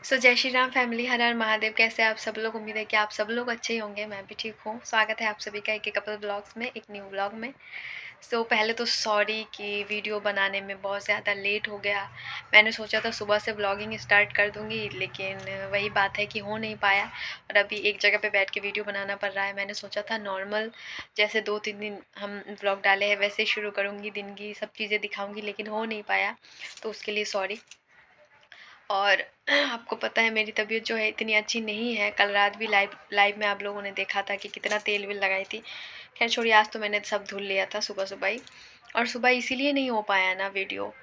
जय श्री राम फैमिली, हर हर महादेव। कैसे आप सब लोग? उम्मीद है कि आप सब लोग अच्छे ही होंगे। मैं भी ठीक हूँ। स्वागत है आप सभी का एक कपल ब्लॉग्स में, एक न्यू ब्लॉग में। पहले तो सॉरी कि वीडियो बनाने में बहुत ज़्यादा लेट हो गया। मैंने सोचा था सुबह से ब्लॉगिंग स्टार्ट कर दूँगी, लेकिन वही बात है कि हो नहीं पाया और अभी एक जगह पे बैठ के वीडियो बनाना पड़ रहा है। मैंने सोचा था नॉर्मल जैसे 2-3 दिन हम ब्लॉग डाले हैं वैसे शुरू करूँगी, दिन की सब चीज़ें दिखाऊँगी, लेकिन हो नहीं पाया, तो उसके लिए सॉरी। और आपको पता है मेरी तबीयत जो है इतनी अच्छी नहीं है। कल रात भी लाइव लाइव में आप लोगों ने देखा था कि कितना तेल वेल लगाई थी। खैर छोड़िए, आज तो मैंने सब धुल लिया था सुबह सुबह ही। और सुबह इसीलिए नहीं हो पाया ना वीडियो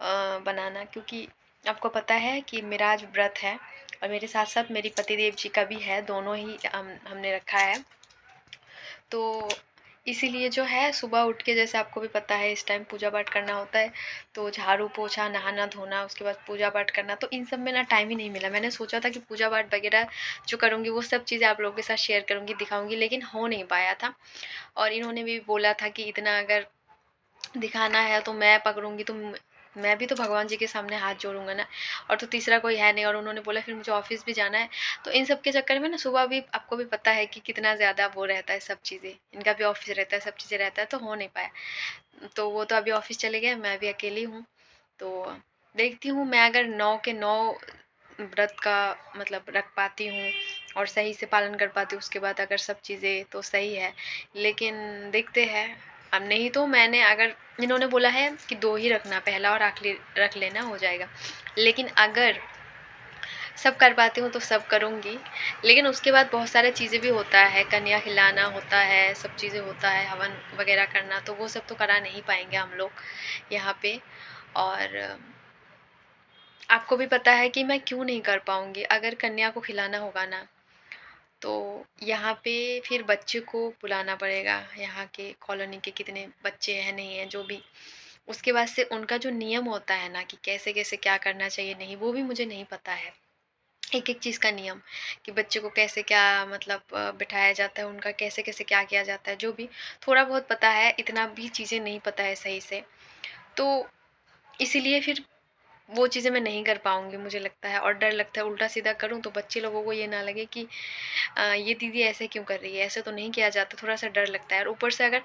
बनाना, क्योंकि आपको पता है कि मेरा आज व्रत है और मेरे साथ साथ मेरी पतिदेव जी का भी है। दोनों ही हमने रखा है। तो इसीलिए जो है सुबह उठ के, जैसे आपको भी पता है, इस टाइम पूजा पाठ करना होता है। तो झाड़ू पोछा, नहाना धोना, उसके बाद पूजा पाठ करना, तो इन सब में ना टाइम ही नहीं मिला। मैंने सोचा था कि पूजा पाठ वगैरह जो करूँगी वो सब चीज़ें आप लोगों के साथ शेयर करूँगी, दिखाऊँगी, लेकिन हो नहीं पाया था। और इन्होंने भी बोला था कि इतना अगर दिखाना है तो मैं पकड़ूँगी, तो मैं भी तो भगवान जी के सामने हाथ जोड़ूँगा ना। और तो तीसरा कोई है नहीं। और उन्होंने बोला फिर मुझे ऑफ़िस भी जाना है। तो इन सब के चक्कर में ना सुबह भी आपको भी पता है कि कितना ज़्यादा वो रहता है सब चीज़ें। इनका भी ऑफ़िस रहता है, सब चीज़ें रहता है, तो हो नहीं पाया। तो वो तो अभी ऑफ़िस चले गए, मैं अभी अकेली हूँ। तो देखती हूँ मैं अगर 9 के 9 व्रत का मतलब रख पाती हूँ और सही से पालन कर पाती हूँ, उसके बाद अगर सब चीज़ें तो सही है। लेकिन देखते हैं। अब नहीं तो मैंने, अगर इन्होंने बोला है कि 2 ही रखना, पहला और आखिरी रख लेना, हो जाएगा। लेकिन अगर सब कर पाती हूँ तो सब करूँगी। लेकिन उसके बाद बहुत सारी चीज़ें भी होता है, कन्या खिलाना होता है, सब चीज़ें होता है, हवन वगैरह करना, तो वो सब तो करा नहीं पाएंगे हम लोग यहाँ पे। और आपको भी पता है कि मैं क्यों नहीं कर पाऊँगी। अगर कन्या को खिलाना होगा ना, तो यहाँ पे फिर बच्चे को बुलाना पड़ेगा। यहाँ के कॉलोनी के कितने बच्चे हैं, नहीं हैं, जो भी। उसके बाद से उनका जो नियम होता है ना कि कैसे कैसे क्या करना चाहिए, नहीं, वो भी मुझे नहीं पता है। एक एक चीज़ का नियम कि बच्चे को कैसे क्या मतलब बिठाया जाता है, उनका कैसे कैसे क्या किया जाता है, जो भी थोड़ा बहुत पता है, इतना भी चीज़ें नहीं पता है सही से। तो इसीलिए फिर वो चीज़ें मैं नहीं कर पाऊँगी, मुझे लगता है। और डर लगता है उल्टा सीधा करूँ तो बच्चे लोगों को ये ना लगे कि ये दीदी ऐसे क्यों कर रही है, ऐसे तो नहीं किया जाता, थोड़ा-सा डर लगता है। और ऊपर से अगर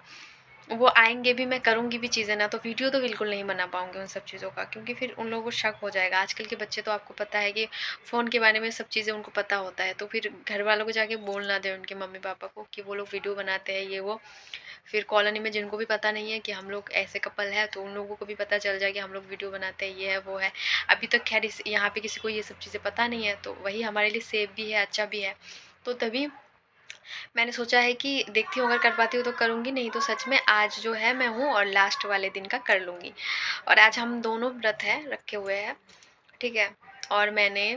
वो आएँगे भी, मैं करूँगी भी चीज़ें ना, तो वीडियो तो बिल्कुल नहीं बना पाऊँगी उन सब चीज़ों का, क्योंकि फिर उन लोगों को शक हो जाएगा। आजकल के बच्चे तो आपको पता है कि फ़ोन के बारे में सब चीज़ें उनको पता होता है, तो फिर घर वालों को जाके बोल ना दें उनके मम्मी-पापा को कि वो लोग वीडियो बनाते हैं, ये वो। फिर कॉलोनी में जिनको भी पता नहीं है कि हम लोग ऐसे कपल है, तो उन लोगों को भी पता चल जाए कि हम लोग वीडियो बनाते हैं, ये है, वो है। अभी तक खैर इस यहाँ पे किसी को ये सब चीज़ें पता नहीं है, तो वही हमारे लिए सेफ भी है, अच्छा भी है। तो तभी मैंने सोचा है कि देखती हूँ, अगर कर पाती हूँ तो करूँगी, नहीं तो सच में आज जो है मैं हूँ और लास्ट वाले दिन का कर लूँगी। और आज हम दोनों व्रत हैं, रखे हुए हैं, ठीक है। और मैंने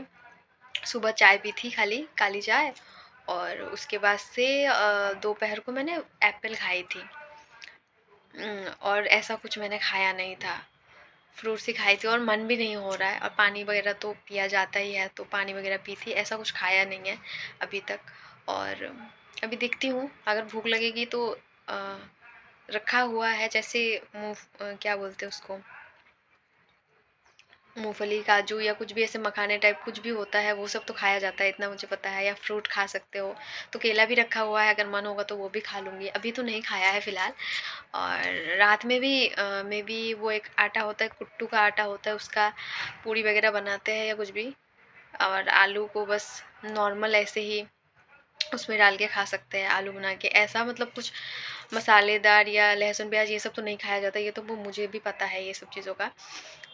सुबह चाय पी थी, खाली काली चाय। और उसके बाद से दोपहर को मैंने एप्पल खाई थी। और ऐसा कुछ मैंने खाया नहीं था। फ्रूट्स ही खाई थी और मन भी नहीं हो रहा है। और पानी वगैरह तो पिया जाता ही है, तो पानी वगैरह पी थी, ऐसा कुछ खाया नहीं है अभी तक। और अभी देखती हूँ, अगर भूख लगेगी तो रखा हुआ है, जैसे क्या बोलते हैं उसको, मूंगफली, काजू या कुछ भी ऐसे मखाने टाइप कुछ भी होता है, वो सब तो खाया जाता है, इतना मुझे पता है। या फ्रूट खा सकते हो। तो केला भी रखा हुआ है, अगर मन होगा तो वो भी खा लूँगी। अभी तो नहीं खाया है फ़िलहाल। और रात में भी मे बी वो एक आटा होता है, कुट्टू का आटा होता है, उसका पूड़ी वगैरह बनाते हैं या कुछ भी। और आलू को बस नॉर्मल ऐसे ही उसमें डाल के खा सकते हैं, आलू बना के, ऐसा मतलब कुछ मसालेदार या लहसुन प्याज ये सब तो नहीं खाया जाता। ये तो वो मुझे भी पता है ये सब चीज़ों का।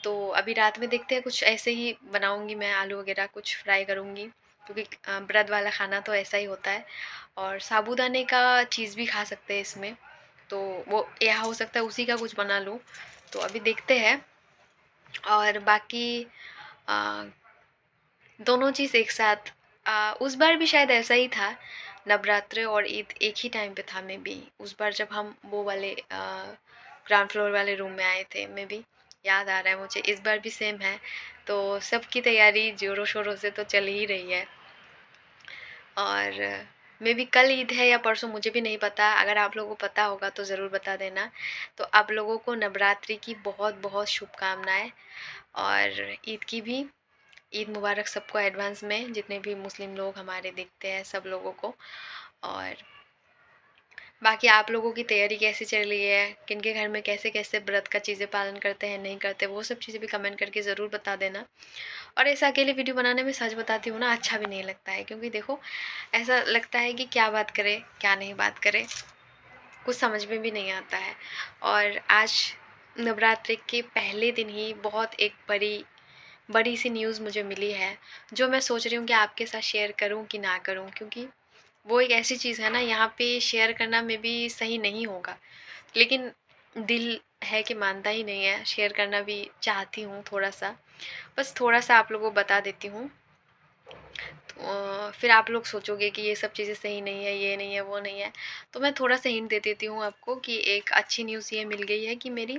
तो अभी रात में देखते हैं, कुछ ऐसे ही बनाऊंगी मैं, आलू वगैरह कुछ फ्राई करूंगी, क्योंकि ब्रेड वाला खाना तो ऐसा ही होता है। और साबूदाने का चीज़ भी खा सकते हैं इसमें, तो वो यह हो सकता है उसी का कुछ बना लूँ। तो अभी देखते हैं। और बाकी अ, दोनों चीज़ एक साथ, उस बार भी शायद ऐसा ही था, नवरात्रे और ईद एक ही टाइम पे था। मे बी उस बार जब हम वो वाले ग्राउंड फ्लोर वाले रूम में आए थे, मे बी याद आ रहा है मुझे। इस बार भी सेम है। तो सबकी तैयारी ज़ोरों शोरों से तो चल ही रही है। और मे बी कल ईद है या परसों, मुझे भी नहीं पता। अगर आप लोगों को पता होगा तो ज़रूर बता देना। तो आप लोगों को नवरात्रि की बहुत बहुत शुभकामनाएं, और ईद की भी। ईद मुबारक सबको एडवांस में, जितने भी मुस्लिम लोग हमारे देखते हैं सब लोगों को। और बाकी आप लोगों की तैयारी कैसी चल रही है, किन के घर में कैसे कैसे व्रत का चीज़ें पालन करते हैं नहीं करते, वो सब चीज़ें भी कमेंट करके ज़रूर बता देना। और ऐसा अकेले वीडियो बनाने में सच बताती हूँ ना, अच्छा भी नहीं लगता है, क्योंकि देखो ऐसा लगता है कि क्या बात करें क्या नहीं बात करें, कुछ समझ में भी नहीं आता है। और आज नवरात्रि के पहले दिन ही बहुत एक बड़ी बड़ी सी न्यूज़ मुझे मिली है, जो मैं सोच रही हूँ कि आपके साथ शेयर करूँ कि ना करूँ, क्योंकि वो एक ऐसी चीज़ है ना, यहाँ पे शेयर करना में भी सही नहीं होगा, लेकिन दिल है कि मानता ही नहीं है, शेयर करना भी चाहती हूँ थोड़ा सा, बस थोड़ा सा आप लोगों को बता देती हूँ। तो फिर आप लोग सोचोगे कि ये सब चीज़ें सही नहीं है, ये नहीं है, वो नहीं है, तो मैं थोड़ा सा हिंट दे देती हूँ आपको कि एक अच्छी न्यूज़ ये मिल गई है कि मेरी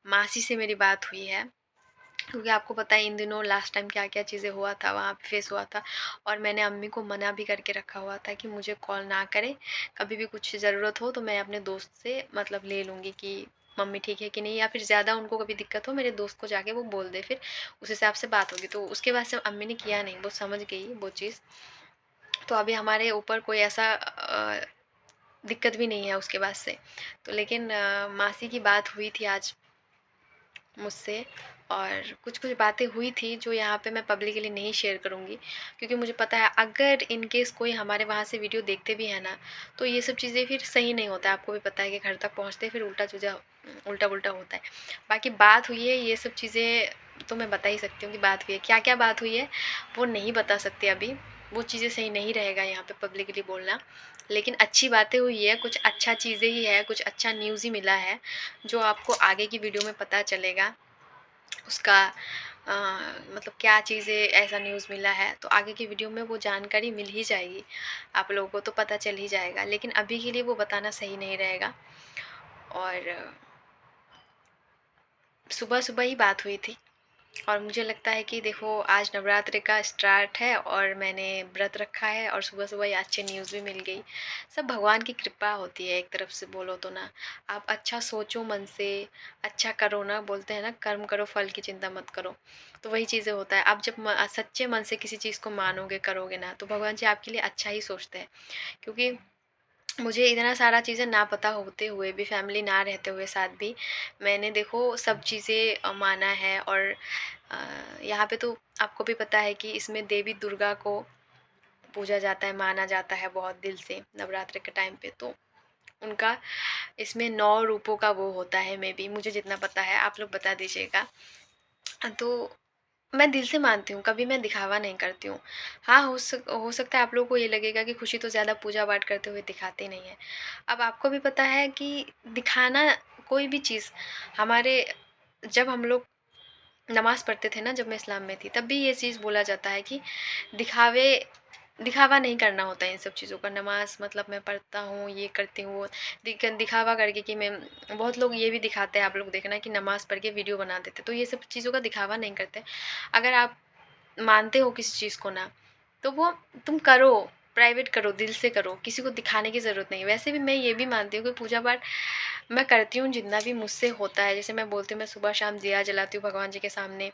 मासी से मेरी बात हुई है। क्योंकि आपको पता है इन दिनों लास्ट टाइम क्या क्या चीज़ें हुआ था, वहाँ पे फेस हुआ था, और मैंने अम्मी को मना भी करके रखा हुआ था कि मुझे कॉल ना करें, कभी भी कुछ ज़रूरत हो तो मैं अपने दोस्त से मतलब ले लूँगी कि मम्मी ठीक है कि नहीं, या फिर ज़्यादा उनको कभी दिक्कत हो मेरे दोस्त को जाके वो बोल दे, फिर उस हिसाब से बात होगी। तो उसके बाद से अम्मी ने किया नहीं, वो समझ गई वो चीज़। तो अभी हमारे ऊपर कोई ऐसा दिक्कत भी नहीं है उसके बाद से। तो लेकिन मासी की बात हुई थी आज मुझसे, और कुछ कुछ बातें हुई थी जो यहाँ पे मैं पब्लिकली नहीं शेयर करूँगी, क्योंकि मुझे पता है अगर इन केस कोई हमारे वहाँ से वीडियो देखते भी है ना, तो ये सब चीज़ें फिर सही नहीं होता है। आपको भी पता है कि घर तक पहुँचते फिर उल्टा चीज़ा उल्टा पुल्टा होता है। बाकी बात हुई है, ये सब चीज़ें तो मैं बता ही सकती हूँ कि बात हुई है। क्या क्या बात हुई है वो नहीं बता सकते अभी, वो चीज़ें सही नहीं रहेगा यहाँ पे पब्लिकली बोलना। लेकिन अच्छी बातें हुई है, कुछ अच्छा चीज़ें ही है, कुछ अच्छा न्यूज़ ही मिला है, जो आपको आगे की वीडियो में पता चलेगा उसका। मतलब क्या चीज़ें ऐसा न्यूज़ मिला है, तो आगे की वीडियो में वो जानकारी मिल ही जाएगी, आप लोगों को तो पता चल ही जाएगा, लेकिन अभी के लिए वो बताना सही नहीं रहेगा। और सुबह सुबह ही बात हुई थी, और मुझे लगता है कि देखो आज नवरात्रि का स्टार्ट है और मैंने व्रत रखा है, और सुबह सुबह ये अच्छी न्यूज़ भी मिल गई। सब भगवान की कृपा होती है एक तरफ से बोलो तो ना। आप अच्छा सोचो मन से, अच्छा करो ना, बोलते हैं ना कर्म करो फल की चिंता मत करो, तो वही चीज़ें होता है। आप जब सच्चे मन से किसी चीज़ को मानोगे करोगे ना, तो भगवान जी आपके लिए अच्छा ही सोचते हैं। क्योंकि मुझे इतना सारा चीज़ें ना पता होते हुए भी, फैमिली ना रहते हुए साथ भी, मैंने देखो सब चीज़ें माना है। और यहाँ पे तो आपको भी पता है कि इसमें देवी दुर्गा को पूजा जाता है, माना जाता है बहुत दिल से नवरात्रि के टाइम पे। तो उनका इसमें 9 रूपों का वो होता है, मे बी मुझे जितना पता है, आप लोग बता दीजिएगा। तो मैं दिल से मानती हूँ, कभी मैं दिखावा नहीं करती हूँ। हाँ, हो सकता है आप लोगों को ये लगेगा कि खुशी तो ज़्यादा पूजा पाठ करते हुए दिखाते नहीं हैं। अब आपको भी पता है कि दिखाना कोई भी चीज़ हमारे, जब हम लोग नमाज़ पढ़ते थे ना, जब मैं इस्लाम में थी, तब भी ये चीज़ बोला जाता है कि दिखावे दिखावा नहीं करना होता है इन सब चीज़ों का। नमाज़ मतलब मैं पढ़ता हूँ, ये करती हूँ, वो दिखावा करके कि मैं, बहुत लोग ये भी दिखाते हैं, आप लोग देखना कि नमाज़ पढ़ के वीडियो बना देते, तो ये सब चीज़ों का दिखावा नहीं करते। अगर आप मानते हो किसी चीज़ को ना, तो वो तुम करो, प्राइवेट करो, दिल से करो, किसी को दिखाने की ज़रूरत नहीं है। वैसे भी मैं ये भी मानती हूँ कि पूजा पाठ मैं करती हूँ जितना भी मुझसे होता है। जैसे मैं बोलती हूँ, मैं सुबह शाम दिया जलाती हूँ भगवान जी के सामने,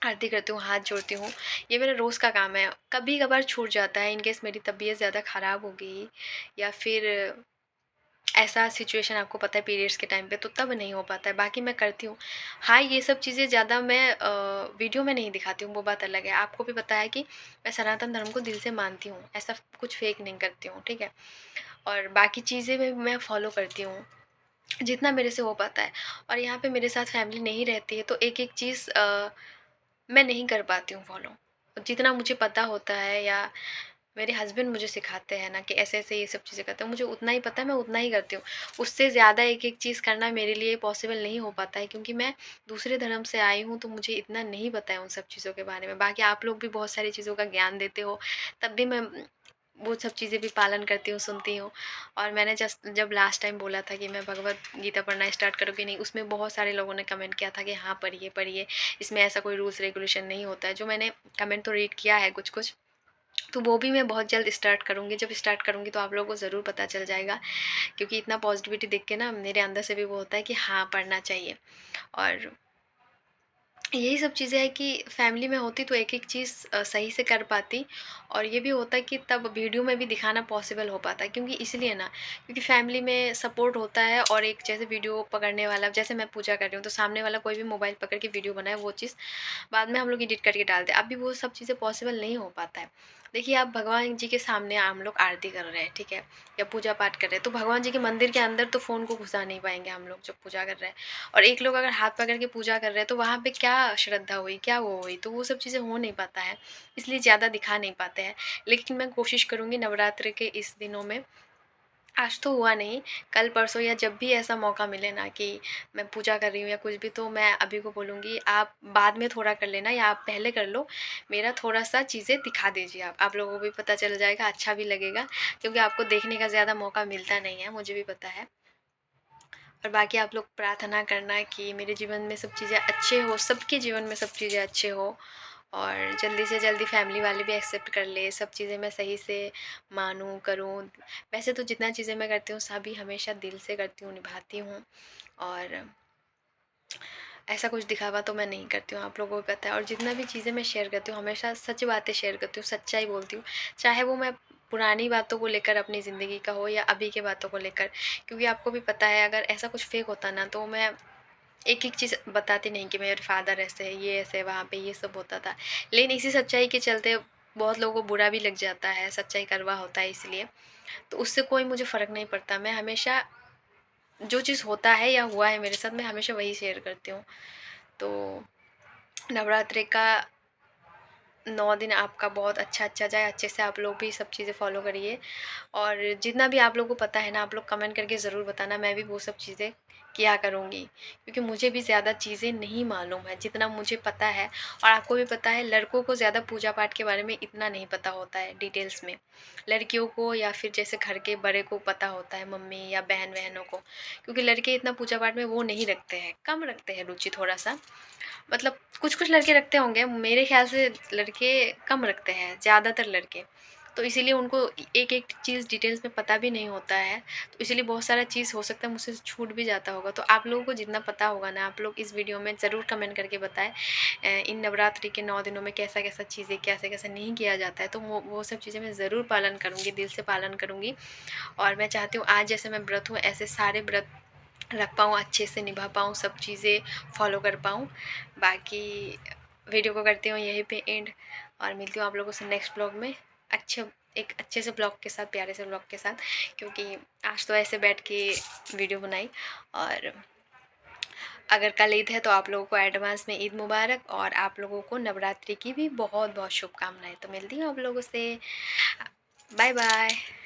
आरती करती हूँ, हाथ जोड़ती हूँ, ये मेरा रोज़ का काम है। कभी कभार छूट जाता है, इन केस मेरी तबीयत ज़्यादा ख़राब हो गई, या फिर ऐसा सिचुएशन आपको पता है पीरियड्स के टाइम पे, तो तब नहीं हो पाता है, बाकी मैं करती हूँ। हाँ, ये सब चीज़ें ज़्यादा मैं वीडियो में नहीं दिखाती हूँ, वो बात अलग है। आपको भी पता है कि मैं सनातन धर्म को दिल से मानती हूँ, ऐसा कुछ फेक नहीं करती हूँ, ठीक है। और बाकी चीज़ें भी मैं फॉलो करती हूँ जितना मेरे से हो पाता है। और यहाँ पे मेरे साथ फैमिली नहीं रहती है, तो एक एक चीज़ मैं नहीं कर पाती हूँ फॉलो। जितना मुझे पता होता है, या मेरे हस्बैंड मुझे सिखाते हैं ना कि ऐसे-ऐसे ये सब चीज़ें करते हैं, मुझे उतना ही पता है, मैं उतना ही करती हूँ। उससे ज़्यादा एक-एक चीज़ करना मेरे लिए पॉसिबल नहीं हो पाता है, क्योंकि मैं दूसरे धर्म से आई हूँ, तो मुझे इतना नहीं पता है उन सब चीज़ों के बारे में। बाकी आप लोग भी बहुत सारी चीज़ों का ज्ञान देते हो, तब भी मैं वो सब चीज़ें भी पालन करती हूँ, सुनती हूँ। और मैंने जब लास्ट टाइम बोला था कि मैं भगवद गीता पढ़ना स्टार्ट करूँ कि नहीं, उसमें बहुत सारे लोगों ने कमेंट किया था कि हाँ, पढ़िए, पढ़िए, इसमें ऐसा कोई रूल्स रेगुलेशन नहीं होता है। जो मैंने कमेंट तो रीड किया है कुछ-कुछ, तो वो भी मैं बहुत जल्द स्टार्ट करूँगी। जब स्टार्ट करूँगी तो आप लोगों को ज़रूर पता चल जाएगा, क्योंकि इतना पॉजिटिविटी देख के ना मेरे अंदर से भी वो होता है कि हाँ, पढ़ना चाहिए। और यही सब चीज़ें हैं कि फैमिली में होती तो एक-एक चीज़ सही से कर पाती, और ये भी होता कि तब वीडियो में भी दिखाना पॉसिबल हो पाता। क्योंकि इसलिए ना, क्योंकि फैमिली में सपोर्ट होता है, और एक जैसे वीडियो पकड़ने वाला, जैसे मैं पूजा कर रही हूँ तो सामने वाला कोई भी मोबाइल पकड़ के वीडियो बनाए, वो चीज़ बाद में हम लोग एडिट करके डालते हैं। अभी वो सब चीज़ें पॉसिबल नहीं हो पाता है। देखिए, आप भगवान जी के सामने हम लोग आरती कर रहे हैं, ठीक है? या पूजा पाठ कर रहे हैं, तो भगवान जी के मंदिर के अंदर तो फ़ोन को घुसा नहीं पाएँगे हम लोग जब पूजा कर रहे हैं। और एक लोग अगर हाथ पकड़ के पूजा कर रहे हैं, तो वहाँ पे क्या श्रद्धा हुई, क्या वो हुई? तो वो सब चीज़ें हो नहीं पाता है, इसलिए ज़्यादा दिखा नहीं पाते हैं। लेकिन मैं कोशिश करूँगी नवरात्रि के इस दिनों में, आज तो हुआ नहीं, कल परसों या जब भी ऐसा मौका मिले ना कि मैं पूजा कर रही हूँ या कुछ भी, तो मैं अभी को बोलूँगी आप बाद में थोड़ा कर लेना, या आप पहले कर लो। मेरा थोड़ा-सा चीज़ें दिखा दीजिए आप लोगों को भी पता चल जाएगा, अच्छा भी लगेगा, क्योंकि आपको देखने का ज़्यादा मौका मिलता नहीं है, मुझे भी पता है। और बाकी आप लोग प्रार्थना करना कि मेरे जीवन में सब चीज़ें अच्छे हो, सबके जीवन में सब चीज़ें अच्छे हो, और जल्दी से जल्दी फैमिली वाले भी एक्सेप्ट कर ले, सब चीज़ें मैं सही से मानूँ, करूँ। वैसे तो जितना चीज़ें मैं करती हूँ सभी हमेशा दिल से करती हूँ, निभाती हूँ, और ऐसा कुछ दिखावा तो मैं नहीं करती हूँ, आप लोगों को पता है। और जितना भी चीज़ें मैं शेयर करती हूँ, हमेशा सच बातें शेयर करती हूँ, सच्चाई बोलती हूँ। चाहे वो मैं पुरानी बातों को लेकर अपनी ज़िंदगी का हो, या अभी के बातों को लेकर। क्योंकि आपको भी पता है, अगर ऐसा कुछ फ़ेक होता ना, तो मैं एक-एक चीज़ बताती नहीं कि मेरे फादर ऐसे है, ये ऐसे है, वहाँ पे ये सब होता था। लेकिन इसी सच्चाई के चलते बहुत लोगों को बुरा भी लग जाता है, सच्चाई कड़वा होता है इसलिए। तो उससे कोई मुझे फ़र्क नहीं पड़ता, मैं हमेशा जो चीज़ होता है या हुआ है मेरे साथ, मैं हमेशा वही शेयर करती हूँ। तो नवरात्रि का 9 दिन आपका बहुत अच्छा जाए, अच्छे से आप लोग भी सब चीज़ें फ़ॉलो करिए। और जितना भी आप लोगों को पता है ना, आप लोग कमेंट करके ज़रूर बताना, मैं भी वो सब चीज़ें किया करूँगी। क्योंकि मुझे भी ज़्यादा चीज़ें नहीं मालूम है, जितना मुझे पता है, और आपको भी पता है, लड़कों को ज़्यादा पूजा पाठ के बारे में इतना नहीं पता होता है डिटेल्स में। लड़कियों को या फिर जैसे घर के बड़े को पता होता है, मम्मी या बहनों को। क्योंकि लड़के इतना पूजा पाठ में वो नहीं रखते हैं, कम रखते हैं रुचि थोड़ा-सा। मतलब कुछ-कुछ लड़के रखते होंगे, मेरे ख़्याल से लड़के कम रखते हैं, ज़्यादातर लड़के। तो इसीलिए उनको एक-एक चीज़ डिटेल्स में पता भी नहीं होता है, तो इसीलिए बहुत सारा चीज़ हो सकता है मुझसे छूट भी जाता होगा। तो आप लोगों को जितना पता होगा ना, आप लोग इस वीडियो में ज़रूर कमेंट करके बताएँ। इन नवरात्रि के 9 दिनों में कैसा-कैसा चीज़ें, कैसे-कैसे नहीं किया जाता है, तो वो सब चीज़ें मैं ज़रूर पालन करूँगी, दिल से पालन करूँगी। और मैं चाहती हूँ आज जैसे मैं व्रत हूँ, ऐसे सारे व्रत रख पाऊँ, अच्छे से निभा पाऊँ, सब चीज़ें फ़ॉलो कर पाऊँ। बाकी वीडियो को करती हूँ यहीं पे एंड, और मिलती हूँ आप लोगों से नेक्स्ट ब्लॉग में, अच्छे एक अच्छे से ब्लॉग के साथ, प्यारे से ब्लॉग के साथ। क्योंकि आज तो ऐसे बैठ के वीडियो बनाई। और अगर कल ईद है तो आप लोगों को एडवांस में ईद मुबारक, और आप लोगों को नवरात्रि की भी बहुत-बहुत शुभकामनाएँ। तो मिलती हूँ आप लोगों से। Bye bye.